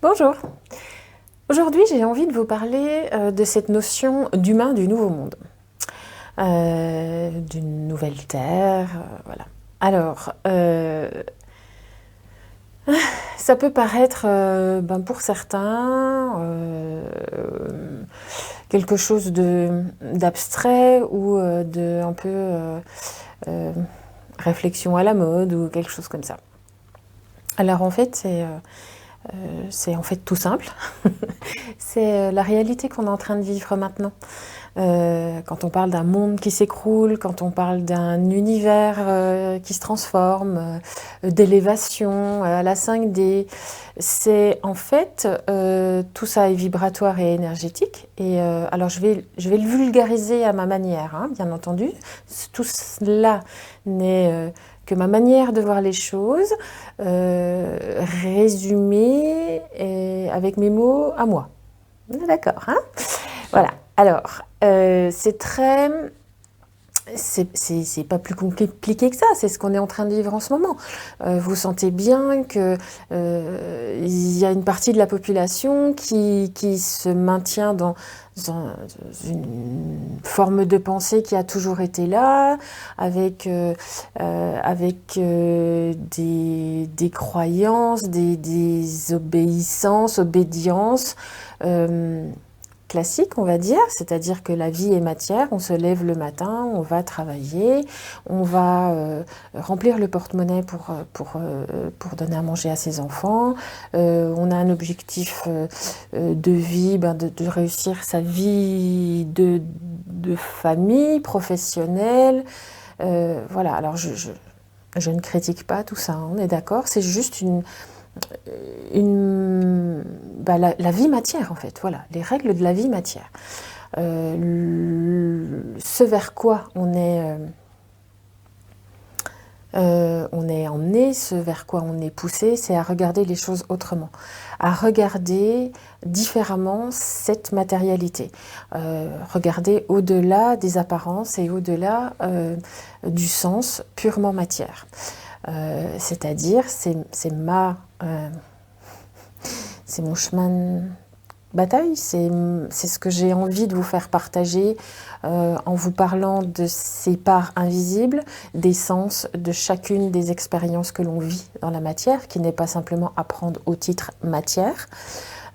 Bonjour. Aujourd'hui, j'ai envie de vous parler de cette notion d'humain du nouveau monde, d'une nouvelle terre, voilà. Alors, ça peut paraître, pour certains, quelque chose d'abstrait ou de un peu réflexion à la mode ou quelque chose comme ça. Alors en fait, c'est en fait tout simple. C'est la réalité qu'on est en train de vivre maintenant. Quand on parle d'un monde qui s'écroule, quand on parle d'un univers qui se transforme, d'élévation à la 5D, c'est en fait tout ça est vibratoire et énergétique. Et alors je vais le vulgariser à ma manière, hein, bien entendu. Tout cela n'est que ma manière de voir les choses, résumée avec mes mots à moi. D'accord, hein? Voilà. Alors, c'est pas plus compliqué que ça, c'est ce qu'on est en train de vivre en ce moment. Vous sentez bien que il y a une partie de la population qui se maintient dans une forme de pensée qui a toujours été là, avec des croyances, des obédiences. Classique, on va dire, c'est-à-dire que la vie est matière, on se lève le matin, on va travailler, on va remplir le porte-monnaie pour donner à manger à ses enfants, on a un objectif de vie, de réussir sa vie de famille, professionnelle, voilà, alors je ne critique pas tout ça, on est d'accord, c'est juste la vie matière en fait, voilà, les règles de la vie matière. Ce vers quoi on est emmené, ce vers quoi on est poussé, c'est à regarder les choses autrement, à regarder différemment cette matérialité, regarder au-delà des apparences et au-delà du sens purement matière. C'est-à-dire, c'est mon chemin de bataille, c'est ce que j'ai envie de vous faire partager en vous parlant de ces parts invisibles, des sens de chacune des expériences que l'on vit dans la matière, qui n'est pas simplement à prendre au titre matière,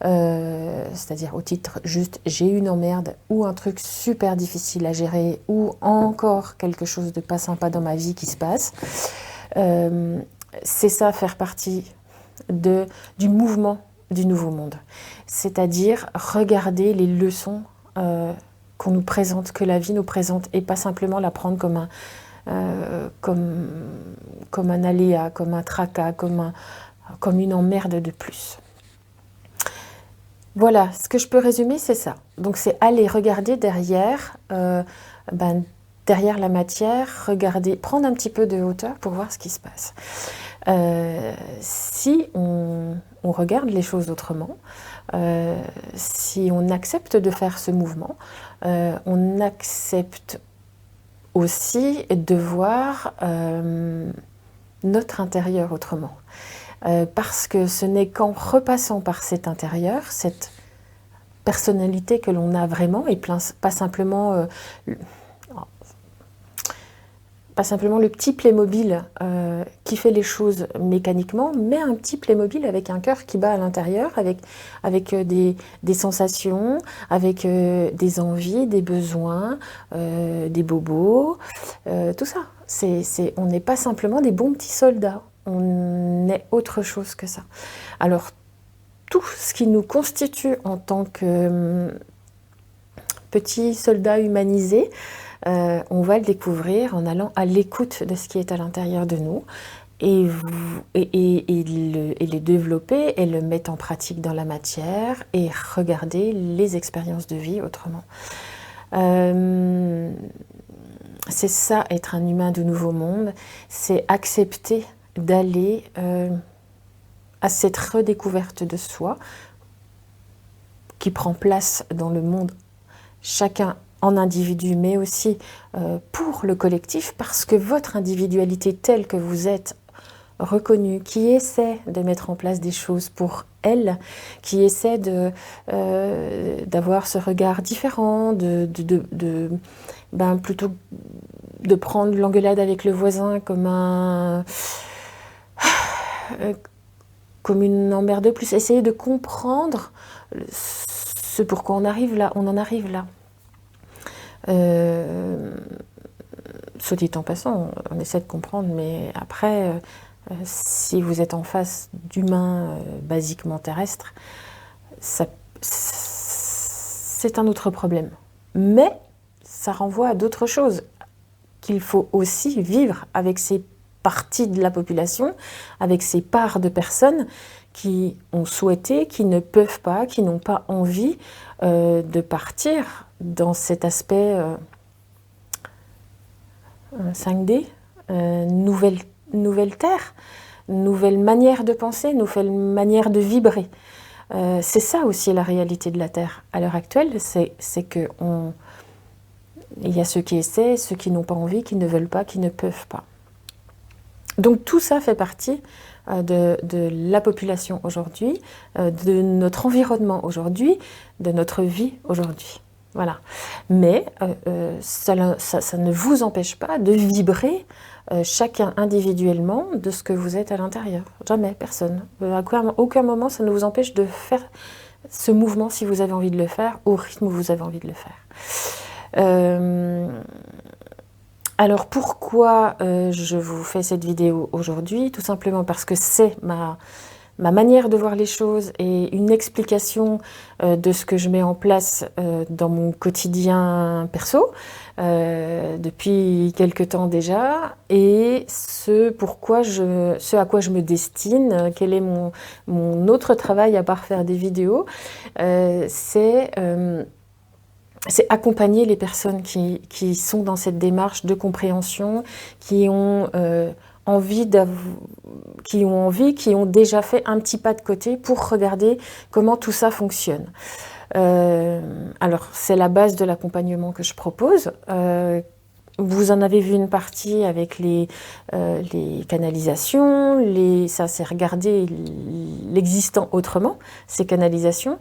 c'est-à-dire au titre juste j'ai une emmerde ou un truc super difficile à gérer ou encore quelque chose de pas sympa dans ma vie qui se passe. C'est ça, faire partie du mouvement du nouveau monde. C'est-à-dire regarder les leçons qu'on nous présente, que la vie nous présente, et pas simplement la prendre comme un aléa, comme un tracas, comme une emmerde de plus. Voilà, ce que je peux résumer, c'est ça. Donc c'est aller regarder derrière, derrière la matière, regarder, prendre un petit peu de hauteur pour voir ce qui se passe. Si on regarde les choses autrement, si on accepte de faire ce mouvement, on accepte aussi de voir notre intérieur autrement. Parce que ce n'est qu'en repassant par cet intérieur, cette personnalité que l'on a vraiment, et pas simplement le petit Playmobil qui fait les choses mécaniquement, mais un petit Playmobil avec un cœur qui bat à l'intérieur, avec des sensations, avec des envies, des besoins, des bobos, tout ça. On n'est pas simplement des bons petits soldats, on est autre chose que ça. Alors, tout ce qui nous constitue en tant que petits soldats humanisés, on va le découvrir en allant à l'écoute de ce qui est à l'intérieur de nous et le développer et le mettre en pratique dans la matière et regarder les expériences de vie autrement. C'est ça, être un humain du nouveau monde, c'est accepter d'aller à cette redécouverte de soi qui prend place dans le monde, chacun en individu, mais aussi pour le collectif, parce que votre individualité telle que vous êtes reconnue, qui essaie de mettre en place des choses pour elle, qui essaie d'avoir ce regard différent, plutôt de prendre l'engueulade avec le voisin comme une emmerde de plus, essayer de comprendre ce pourquoi on en arrive là. Soit dit en passant, on essaie de comprendre, mais après, si vous êtes en face d'humains basiquement terrestres, c'est un autre problème. Mais ça renvoie à d'autres choses, qu'il faut aussi vivre avec ces parties de la population, avec ces parts de personnes qui ont souhaité, qui ne peuvent pas, qui n'ont pas envie de partir dans cet aspect 5D, nouvelle terre, nouvelle manière de penser, nouvelle manière de vibrer. C'est ça aussi la réalité de la Terre. À l'heure actuelle, c'est que il y a ceux qui essaient, ceux qui n'ont pas envie, qui ne veulent pas, qui ne peuvent pas. Donc tout ça fait partie de la population aujourd'hui, de notre environnement aujourd'hui, de notre vie aujourd'hui. Voilà. Mais ça ne vous empêche pas de vibrer chacun individuellement de ce que vous êtes à l'intérieur. Jamais, personne. À aucun moment, ça ne vous empêche de faire ce mouvement si vous avez envie de le faire, au rythme où vous avez envie de le faire. Alors pourquoi je vous fais cette vidéo aujourd'hui? Tout simplement parce que c'est ma manière de voir les choses et une explication de ce que je mets en place dans mon quotidien perso depuis quelque temps déjà, et ce à quoi je me destine, quel est mon autre travail à part faire des vidéos, c'est accompagner les personnes qui sont dans cette démarche de compréhension, qui ont envie, qui ont déjà fait un petit pas de côté pour regarder comment tout ça fonctionne. Alors, c'est la base de l'accompagnement que je propose. Vous en avez vu une partie avec les canalisations, ça c'est regarder l'existant autrement, ces canalisations.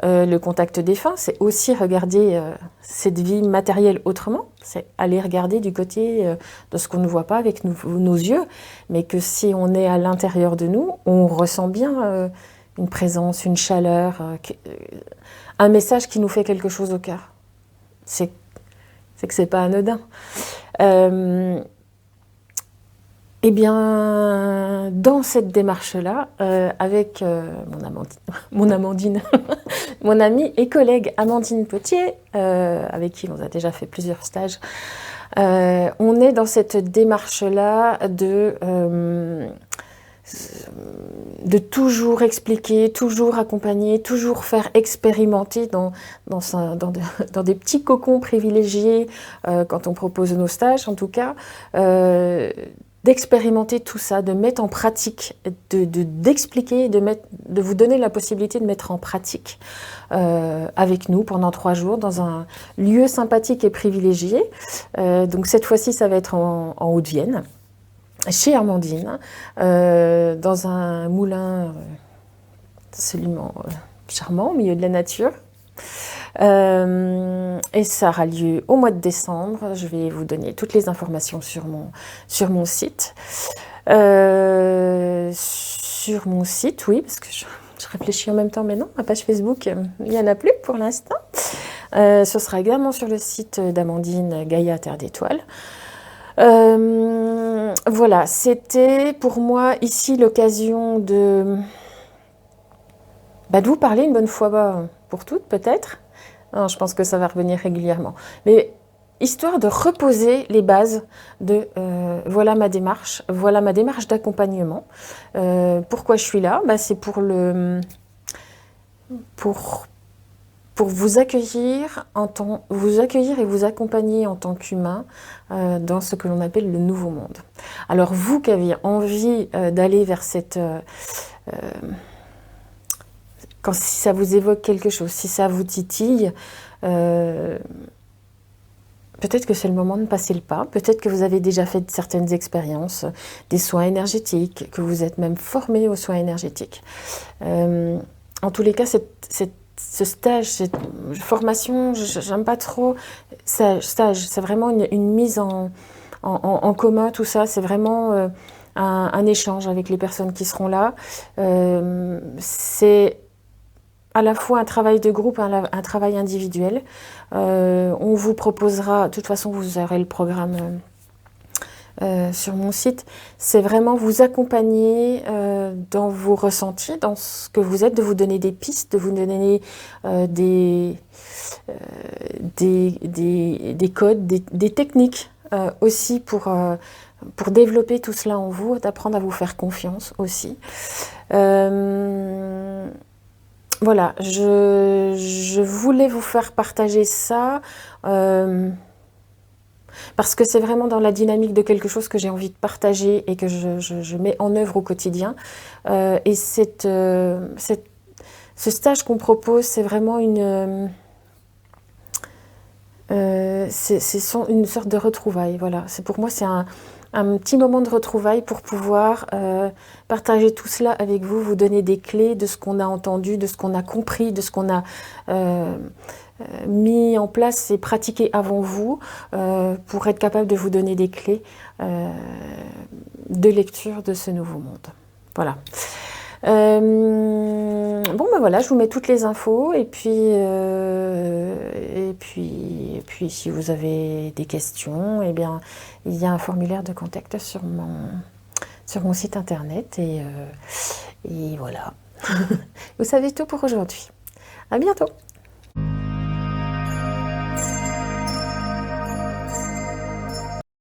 Le contact défunt, c'est aussi regarder cette vie matérielle autrement, c'est aller regarder du côté de ce qu'on ne voit pas avec nos yeux, mais que si on est à l'intérieur de nous, on ressent bien une présence, une chaleur, un message qui nous fait quelque chose au cœur. C'est que c'est pas anodin. Eh bien, dans cette démarche-là, avec mon Amandine, mon amie et collègue Amandine Potier, avec qui on a déjà fait plusieurs stages, on est dans cette démarche-là de toujours expliquer, toujours accompagner, toujours faire expérimenter dans des petits cocons privilégiés, quand on propose nos stages en tout cas, d'expérimenter tout ça, de mettre en pratique, d'expliquer, de vous donner la possibilité de mettre en pratique avec nous pendant 3 jours dans un lieu sympathique et privilégié. Donc cette fois-ci, ça va être en Haute-Vienne, chez Amandine, dans un moulin absolument charmant au milieu de la nature. Et ça aura lieu au mois de décembre. Je vais vous donner toutes les informations sur mon site. Sur mon site, oui, parce que je réfléchis en même temps, mais non, ma page Facebook, il n'y en a plus pour l'instant. Ce sera également sur le site d'Amandine, Gaïa Terre d'Étoiles. Voilà, c'était pour moi ici l'occasion de vous parler une bonne fois pour toutes, peut-être. Non, je pense que ça va revenir régulièrement. Mais histoire de reposer les bases de voilà ma démarche d'accompagnement. Pourquoi je suis là? C'est pour vous accueillir et vous accompagner en tant qu'humain dans ce que l'on appelle le nouveau monde. Alors vous qui aviez envie d'aller vers cette... si ça vous évoque quelque chose, si ça vous titille, peut-être que c'est le moment de passer le pas. Peut-être que vous avez déjà fait certaines expériences, des soins énergétiques, que vous êtes même formé aux soins énergétiques. En tous les cas, ce stage, cette formation, j'aime pas trop stage. C'est vraiment une mise en commun, tout ça. C'est vraiment un échange avec les personnes qui seront là. C'est à la fois un travail de groupe, un travail individuel. On vous proposera, de toute façon, vous aurez le programme sur mon site. C'est vraiment vous accompagner dans vos ressentis, dans ce que vous êtes, de vous donner des pistes, de vous donner des codes, des techniques aussi pour développer tout cela en vous, d'apprendre à vous faire confiance aussi. Voilà, je voulais vous faire partager ça parce que c'est vraiment dans la dynamique de quelque chose que j'ai envie de partager et que je mets en œuvre au quotidien. Et ce stage qu'on propose, c'est vraiment une sorte de retrouvaille. Voilà, pour moi, c'est un petit moment de retrouvaille pour pouvoir partager tout cela avec vous, vous donner des clés de ce qu'on a entendu, de ce qu'on a compris, de ce qu'on a mis en place et pratiqué avant vous pour être capable de vous donner des clés de lecture de ce nouveau monde. Voilà. Bon ben voilà, je vous mets toutes les infos et puis si vous avez des questions, eh bien il y a un formulaire de contact sur mon site internet et voilà. Vous savez tout pour aujourd'hui. À bientôt.